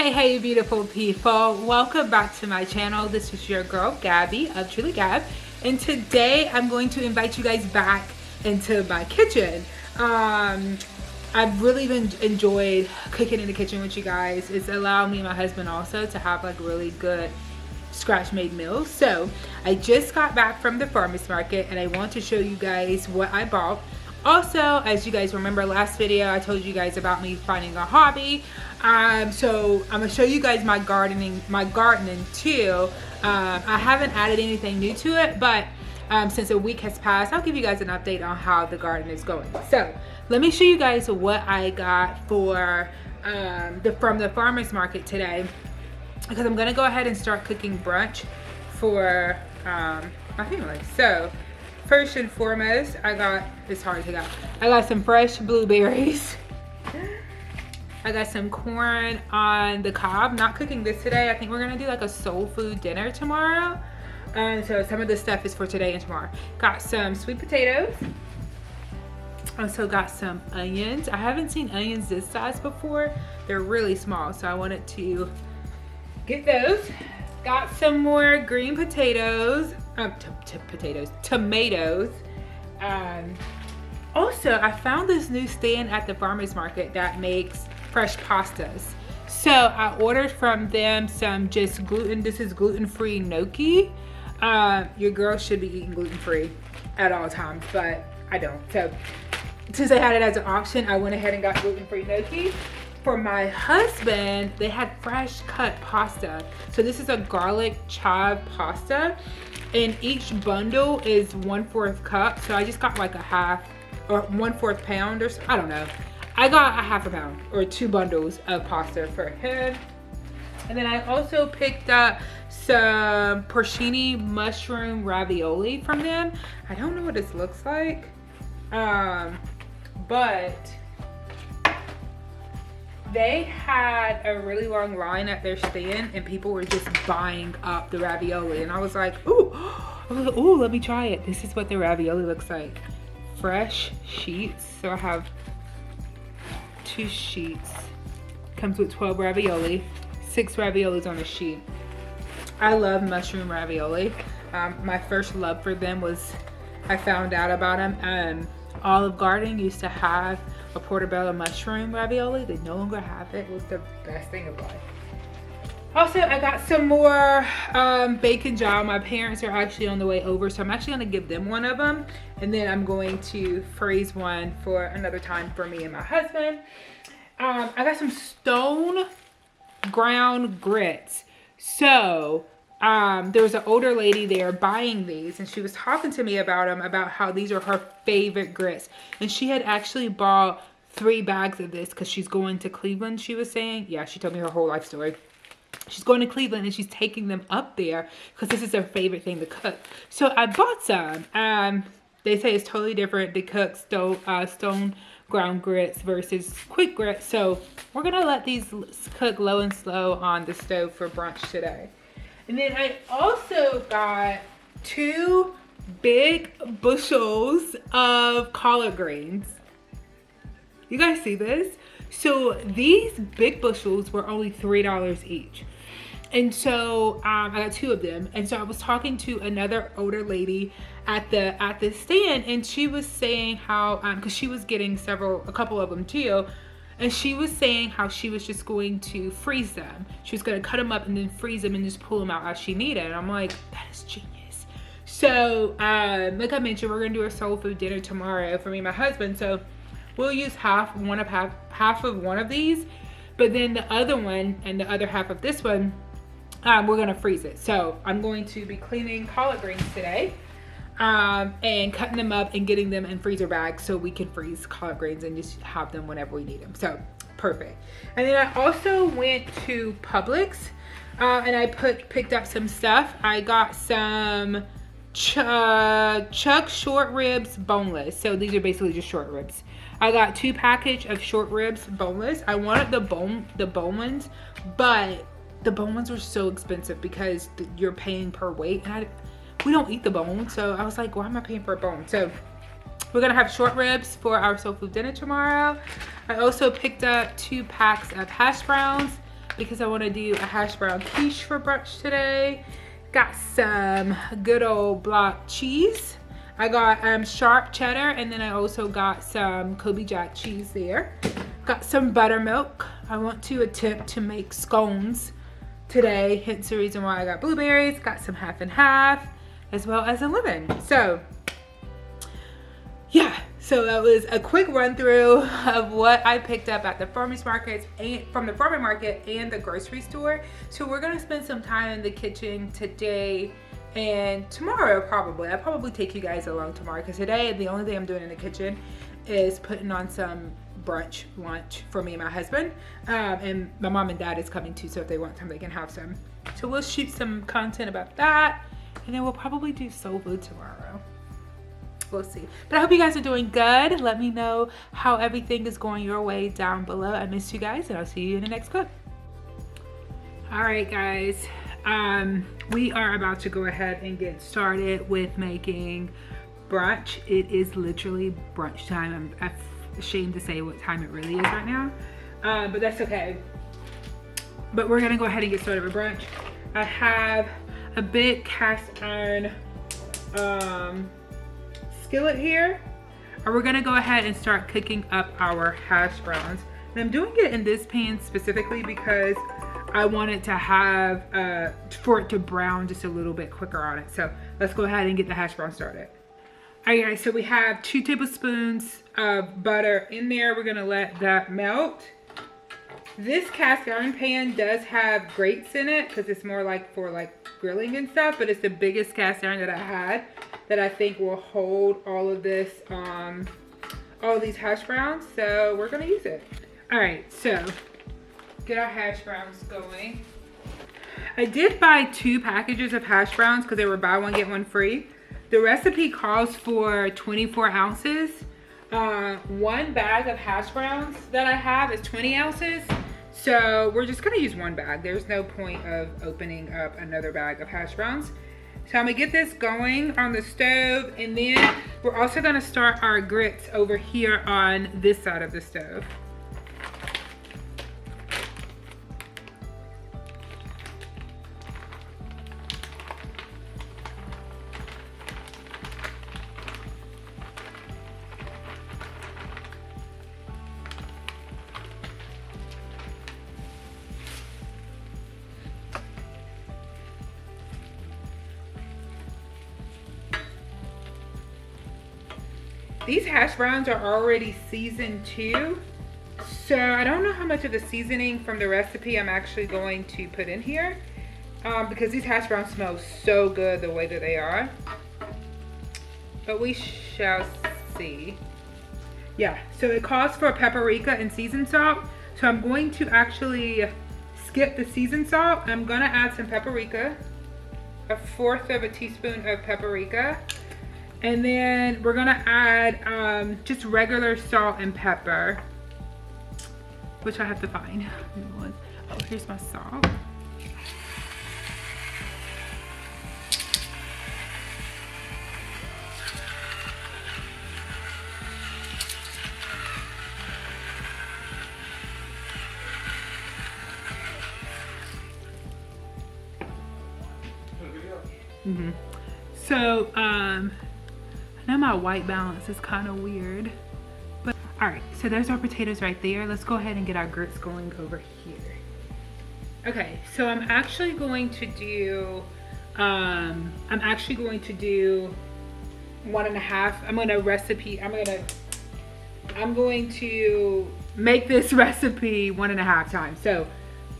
Hey beautiful people, welcome back to my channel. This is your girl Gabby of Truly Gab, and today I'm going to invite you guys back into my kitchen. I've really been enjoyed cooking in the kitchen with you guys. It's allowed me and my husband also to have like really good scratch made meals. So I just got back from the farmers market and I want to show you guys what I bought. Also, as you guys remember last video, I told you guys about me finding a hobby. So I'm gonna show you guys my gardening too. I haven't added anything new to it, but since a week has passed, I'll give you guys an update on how the garden is going. So let me show you guys what I got for from the farmers market today, because I'm gonna go ahead and start cooking brunch for my family. So first and foremost, I got some fresh blueberries. I got some corn on the cob. Not cooking this today. I think we're gonna do like a soul food dinner tomorrow. So some of this stuff is for today and tomorrow. Got some sweet potatoes. Also got some onions. I haven't seen onions this size before. They're really small, so I wanted to get those. Got some more green potatoes. Tomatoes. Also, I found this new stand at the farmers market that makes fresh pastas. So I ordered from them some this is gluten-free gnocchi. Your girl should be eating gluten-free at all times, but I don't. So since I had it as an option, I went ahead and got gluten-free gnocchi. For my husband, they had fresh cut pasta. So this is a garlic chive pasta, and each bundle is 1/4 cup. So I just got like a half or 1/4 pound or so, I don't know. I got a half a pound or 2 bundles of pasta for him. And then I also picked up some porcini mushroom ravioli from them. I don't know what this looks like, but they had a really long line at their stand and people were just buying up the ravioli. And I was like, ooh, let me try it. This is what the ravioli looks like. Fresh sheets. So I have 2 sheets. Comes with 12 ravioli. 6 raviolis on a sheet. I love mushroom ravioli. My first love for them was, I found out about them. Olive Garden used to have a portobello mushroom ravioli. They no longer have it. It was the best thing of life. Also, I got some more bacon jowl. My parents are actually on the way over, so I'm actually gonna give them one of them, and then I'm going to freeze one for another time for me and my husband. I got some stone ground grits. So there was an older lady there buying these, and she was talking to me about them, about how these are her favorite grits. And she had actually bought 3 bags of this because she's going to Cleveland, she was saying. Yeah, she told me her whole life story. She's going to Cleveland and she's taking them up there because this is her favorite thing to cook. So I bought some. They say it's totally different to cook stone ground grits versus quick grits. So we're gonna let these cook low and slow on the stove for brunch today. And then I also got 2 big bushels of collard greens. You guys see this? So these big bushels were only $3 each. And so I got 2 of them. And so I was talking to another older lady at the stand, and she was saying how, because she was getting a couple of them too, and she was saying how she was just going to freeze them. She was going to cut them up and then freeze them and just pull them out as she needed. And I'm like, that is genius. So like I mentioned, we're going to do a soul food dinner tomorrow for me and my husband. So we'll use half of one of these, but then the other one and the other half of this one, we're gonna freeze it. So I'm going to be cleaning collard greens today, and cutting them up and getting them in freezer bags so we can freeze collard greens and just have them whenever we need them. So perfect. And then I also went to Publix, and I picked up some stuff. I got some Chuck short ribs boneless. So these are basically just short ribs. I got 2 packages of short ribs boneless. I wanted the bone ones, but the bone ones were so expensive because you're paying per weight, and we don't eat the bone. So I was like, why am I paying for a bone? So we're gonna have short ribs for our soul food dinner tomorrow. I also picked up 2 packs of hash browns. because I want to do a hash brown quiche for brunch today. Got some good old block cheese. I got sharp cheddar, and then I also got some Kobe Jack cheese there. Got some buttermilk. I want to attempt to make scones today, hence the reason why I got blueberries. Got some half and half, as well as a lemon. So yeah, so that was a quick run through of what I picked up at the farmers markets and from the farmer market and the grocery store. So we're gonna spend some time in the kitchen today and tomorrow probably. I'll probably take you guys along tomorrow, because today the only thing I'm doing in the kitchen is putting on some brunch lunch for me and my husband. And my mom and dad is coming too, so if they want some, they can have some. So we'll shoot some content about that, and then we'll probably do soul food tomorrow. We'll see. But I hope you guys are doing good. Let me know how everything is going your way down below. I miss you guys, and I'll see you in the next clip. All right, guys. We are about to go ahead and get started with making brunch. It is literally brunch time. I'm ashamed to say what time it really is right now, but that's okay. But we're gonna go ahead and get started with brunch. I have a big cast iron skillet here, and we're gonna go ahead and start cooking up our hash browns. And I'm doing it in this pan specifically because I want it to have for it to brown just a little bit quicker on it. So let's go ahead and get the hash brown started. All right, guys, so we have 2 tablespoons of butter in there. We're gonna let that melt. This cast iron pan does have grates in it because it's more like for like grilling and stuff, but it's the biggest cast iron that I had that I think will hold all of this, all of these hash browns. So we're gonna use it. All right, so get our hash browns going. I did buy 2 packages of hash browns because they were buy one, get one free. The recipe calls for 24 ounces. 1 bag of hash browns that I have is 20 ounces. So we're just gonna use 1 bag. There's no point of opening up another bag of hash browns. So I'm gonna get this going on the stove, and then we're also gonna start our grits over here on this side of the stove. These hash browns are already seasoned too, so I don't know how much of the seasoning from the recipe I'm actually going to put in here, because these hash browns smell so good the way that they are, but we shall see. Yeah, so it calls for paprika and seasoned salt, so I'm going to actually skip the seasoned salt. I'm gonna add some paprika, 1/4 of a teaspoon of paprika. And then we're gonna add just regular salt and pepper, which I have to find. Oh, here's my salt. So, I know my white balance is kind of weird, but all right, so there's our potatoes right there. Let's go ahead and get our grits going over here. Okay, so I'm actually going to do 1.5. I'm going to make this recipe 1.5 times. So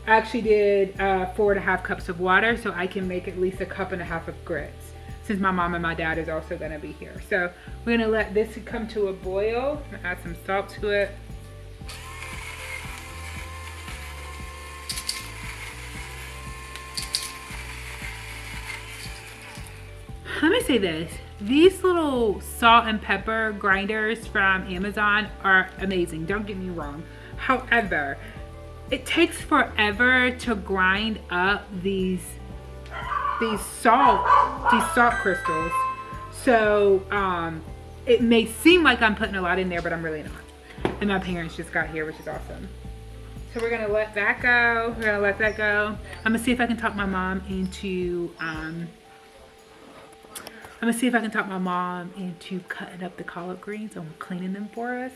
I actually did 4.5 cups of water, so I can make at least 1.5 cups of grits, since my mom and my dad is also gonna be here. So we're gonna let this come to a boil. I'm gonna add some salt to it. Let me say this. These little salt and pepper grinders from Amazon are amazing, don't get me wrong. However, it takes forever to grind up these salt crystals. So it may seem like I'm putting a lot in there, but I'm really not. And my parents just got here, which is awesome. So we're gonna let that go. We're gonna let that go. I'm gonna see if I can talk my mom into cutting up the collard greens and cleaning them for us.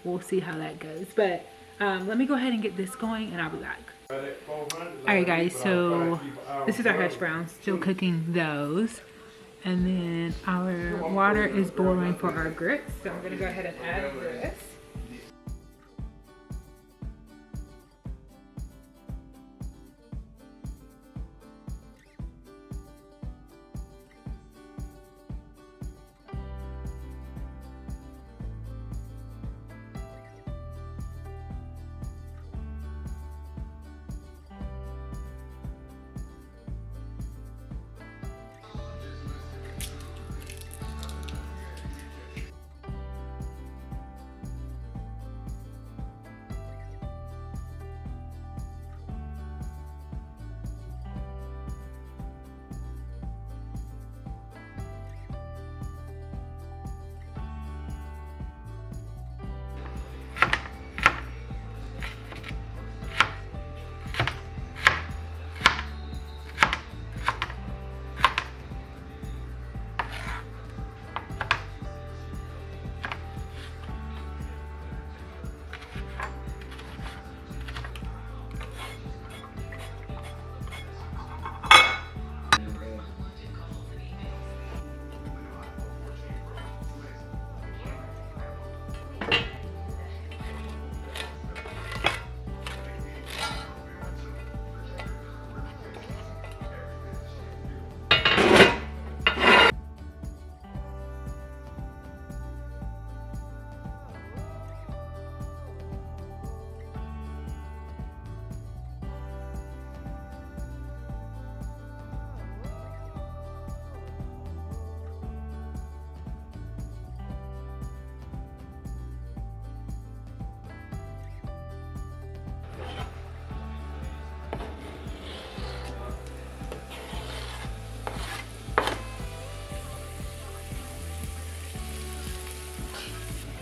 We'll see how that goes. But let me go ahead and get this going and I'll be back. Alright guys, so this is our hash browns, still cooking those. And then our water is boiling for our grits. So I'm gonna go ahead and add this.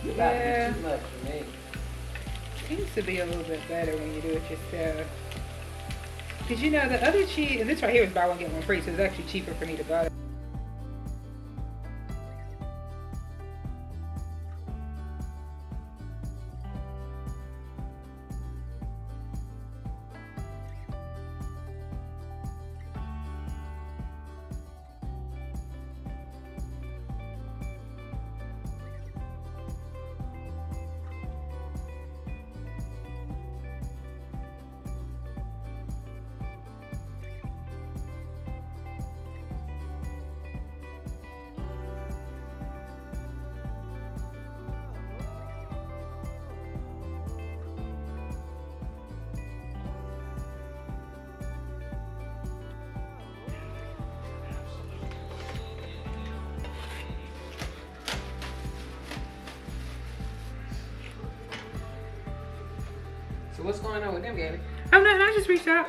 Yeah, too much for me. Seems to be a little bit better when you do it yourself. Because you know, the other cheese, and this right here is buy one get one free, so it's actually cheaper for me to buy. So what's going on with them, Gabby? Oh, no, I just reached out.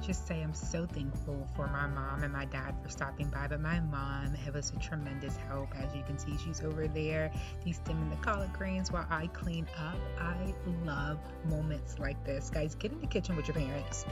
just say I'm so thankful for my mom and my dad for stopping by. But my mom, it was a tremendous help. As you can see, she's over there de-stemming the collard greens while I clean up. I love moments like this. Guys, get in the kitchen with your parents.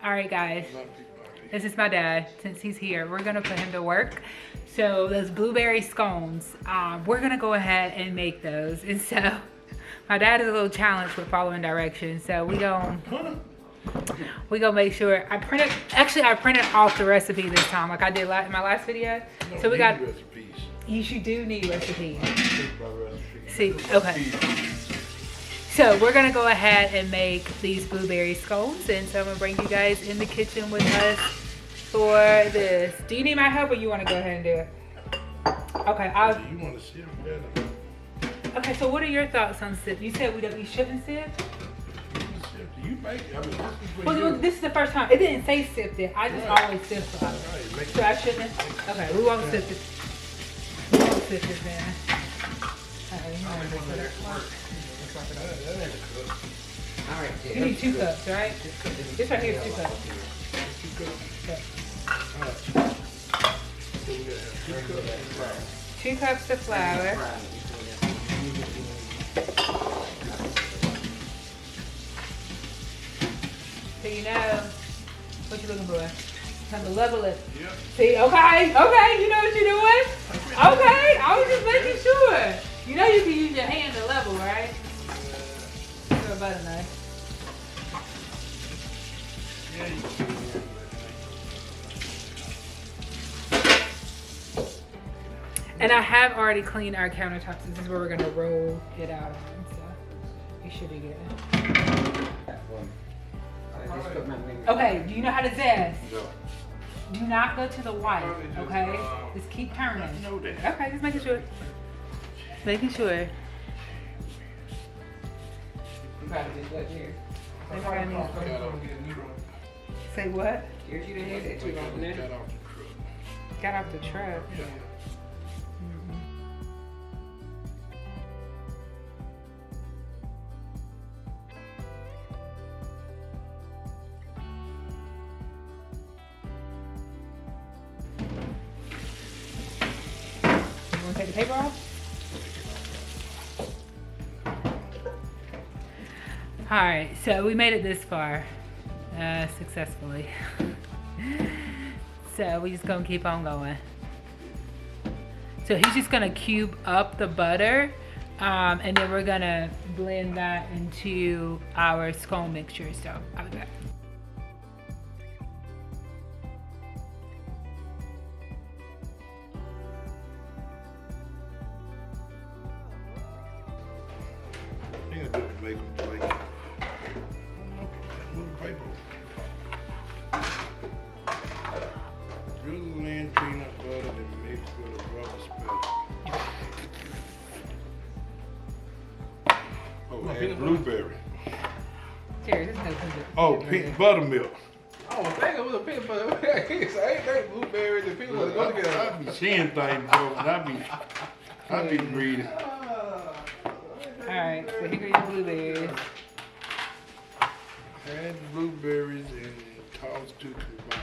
All right, guys, this is my dad. Since he's here, we're gonna put him to work. So those blueberry scones, we're gonna go ahead and make those. And so my dad is a little challenged with following directions. So we gonna make sure I printed off the recipe this time, like I did in my last video. So we got recipes. You do need recipes. See, okay. So we're gonna go ahead and make these blueberry scones, and so I'm gonna bring you guys in the kitchen with us for this. Do you need my help, or you want to go ahead and do it? Okay, You want to sieve better? Okay, so what are your thoughts on sieve? You said we shouldn't sieve. Do you make it? I mean, Well, this is the first time. It didn't say sifted. I just always sift for us. Right, So I shouldn't. Okay, we won't sift it. We won't sift it then. All right, You need 2 cups, right? This right here is 2 cups. Okay. 2 cups of flour. So you know what you're looking for. Time to level it. Yep. See, okay, you know what you're doing? Okay, I was just making sure. You know you can use your hand to level, right? For a butter knife. Yeah, you And I have already cleaned our countertops. This is where we're gonna roll it out on, so you should be good. Okay, do you know how to zest? No. Do not go to the white, okay? Just keep turning. I know that. Okay, just making sure. Making sure. Say what? Here's you to hand it to you. Got off the truck. Yeah. You want to take the paper off? All right, so we made it this far successfully. So we just gonna keep on going. So he's just gonna cube up the butter, and then we're gonna blend that into our scone mixture. So I'll be back. I think I did the bacon plate. Move the paper. Drizzle in peanut butter and mix with a rubber spatula. Oh, and blueberry. Cheers, there's no peanut. Oh, buttermilk. Oh, I think it was a peanut butter. I ain't think blueberries and peanut butter go together. I be seeing things, bro, and I be reading. Alright, so here are your blueberries. Add blueberries and toss to combine.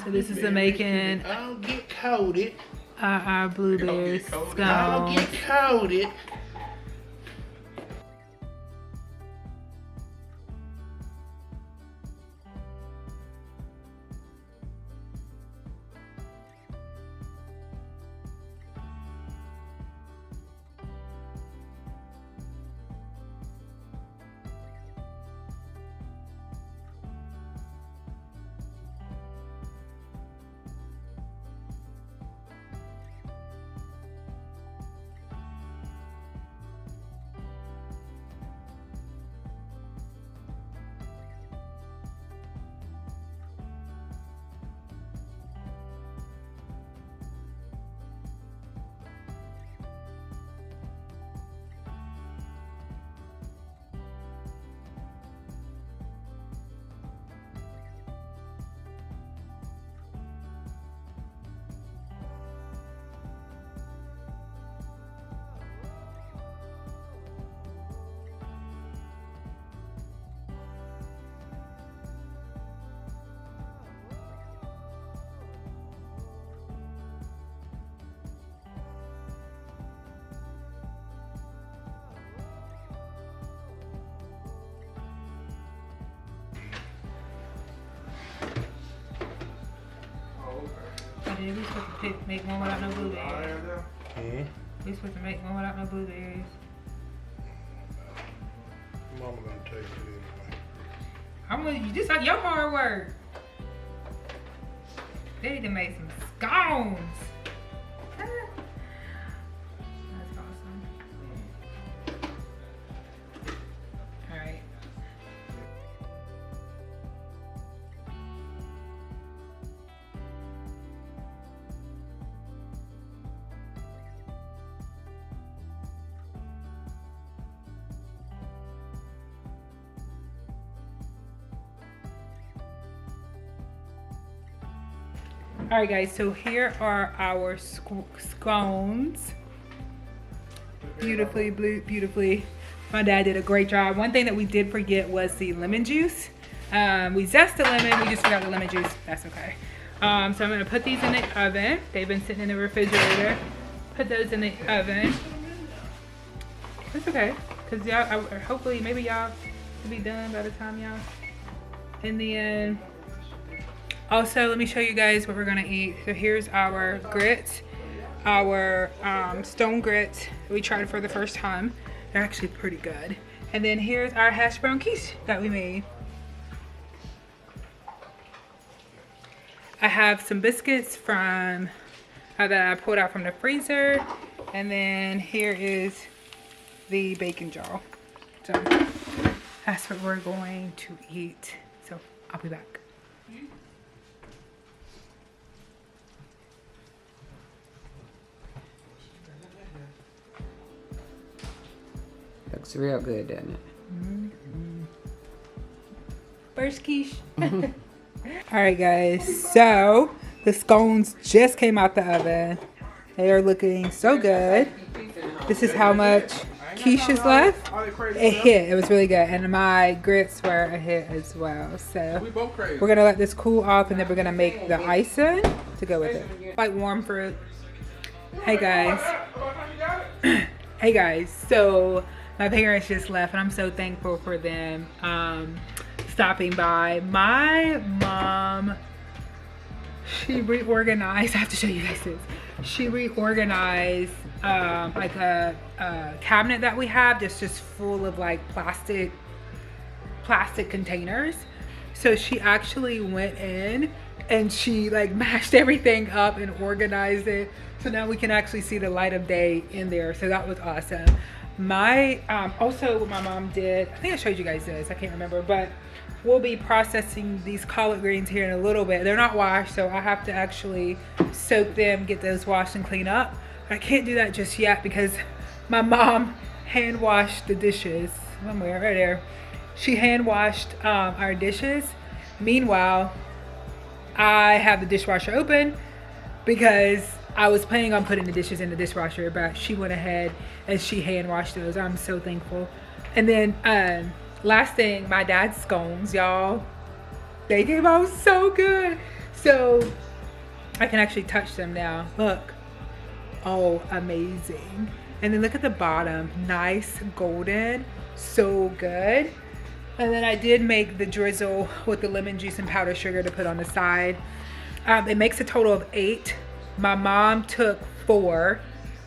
So this is the making I'll get coated. our blueberries I'll get scones. coated. Okay, we supposed to make one without no blueberries. We supposed to make one without no blueberries. Mama gonna take it anyway. I'm gonna, you just like your hard work. They need to make some scones. That's awesome. All right. All right, guys, so here are our scones. Beautifully, beautifully. My dad did a great job. One thing that we did forget was the lemon juice. We zest the lemon, we just forgot the lemon juice. That's okay. So I'm gonna put these in the oven. They've been sitting in the refrigerator. Put those in the oven. It's okay, cause y'all, hopefully, maybe y'all will be done by the time y'all. And then, also, let me show you guys what we're gonna eat. So here's our grits, our stone grits. We tried for the first time. They're actually pretty good. And then here's our hash brown quiche that we made. I have some biscuits from that I pulled out from the freezer. And then here is the bacon jar. So that's what we're going to eat. So I'll be back. Looks real good, doesn't it? First quiche. All right, guys. So the scones just came out the oven. They are looking so good. This is how much quiche is left. It hit. It was really good, and my grits were a hit as well. So we're gonna let this cool off, and then we're gonna make the icing to go with it, like warm fruit. Hey guys. Hey guys. So my parents just left, and I'm so thankful for them stopping by. My mom, she reorganized. I have to show you guys this. She reorganized like a cabinet that we have that's just full of like plastic containers. So she actually went in and she like mashed everything up and organized it. So now we can actually see the light of day in there. So that was awesome. My also what my mom did, I think I showed you guys this, I can't remember, but we'll be processing these collard greens here in a little bit. They're not washed, so I have to actually soak them, get those washed and clean up. I can't do that just yet because my mom hand washed the dishes somewhere right there. She hand washed our dishes. Meanwhile, I have the dishwasher open because I was planning on putting the dishes in the dishwasher, but she went ahead and she hand washed those. I'm so thankful. And then last thing, my dad's scones, y'all. They came out so good. So I can actually touch them now. Look. Oh, amazing. And then look at the bottom. Nice golden. So good. And then I did make the drizzle with the lemon juice and powdered sugar to put on the side. It makes a total of 8. My mom took 4.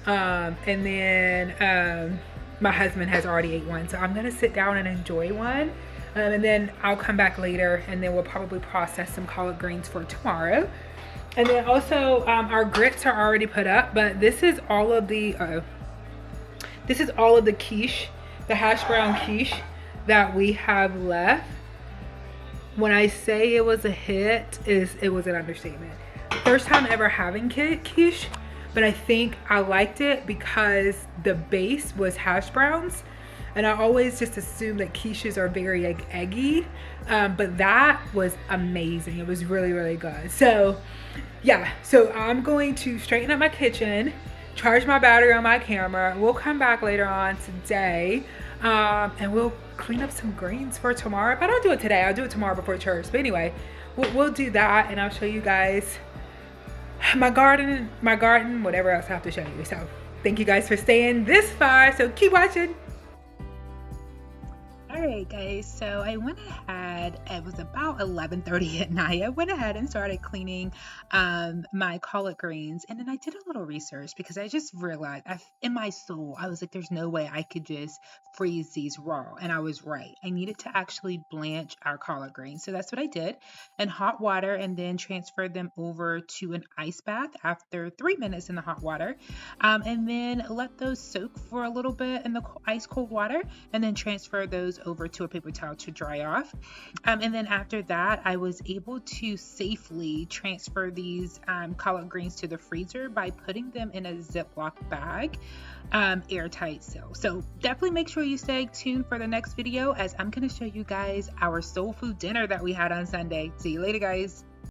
And then my husband has already ate one. So I'm gonna sit down and enjoy one. And then I'll come back later and then we'll probably process some collard greens for tomorrow. And then also our grits are already put up, but this is all of the quiche, the hash brown quiche that we have left. When I say it was a hit, it was an understatement. First time ever having quiche, but I think I liked it because the base was hash browns. And I always just assume that quiches are very like eggy, but that was amazing. It was really, really good. So yeah, so I'm going to straighten up my kitchen, charge my battery on my camera. We'll come back later on today and we'll clean up some greens for tomorrow. If I don't do it today, I'll do it tomorrow before church. But anyway, we'll do that and I'll show you guys my garden, whatever else I have to show you. So thank you guys for staying this far. So keep watching. Alright guys, so I went ahead, it was about 11:30 at night. I went ahead and started cleaning my collard greens, and then I did a little research because I just realized in my soul, I was like, there's no way I could just freeze these raw, and I was right. I needed to actually blanch our collard greens, so that's what I did in hot water, and then transferred them over to an ice bath after 3 minutes in the hot water, and then let those soak for a little bit in the ice cold water, and then transfer those over to a paper towel to dry off. And then after that, I was able to safely transfer these collard greens to the freezer by putting them in a Ziploc bag, airtight seal. So definitely make sure you stay tuned for the next video as I'm going to show you guys our soul food dinner that we had on Sunday. See you later, guys.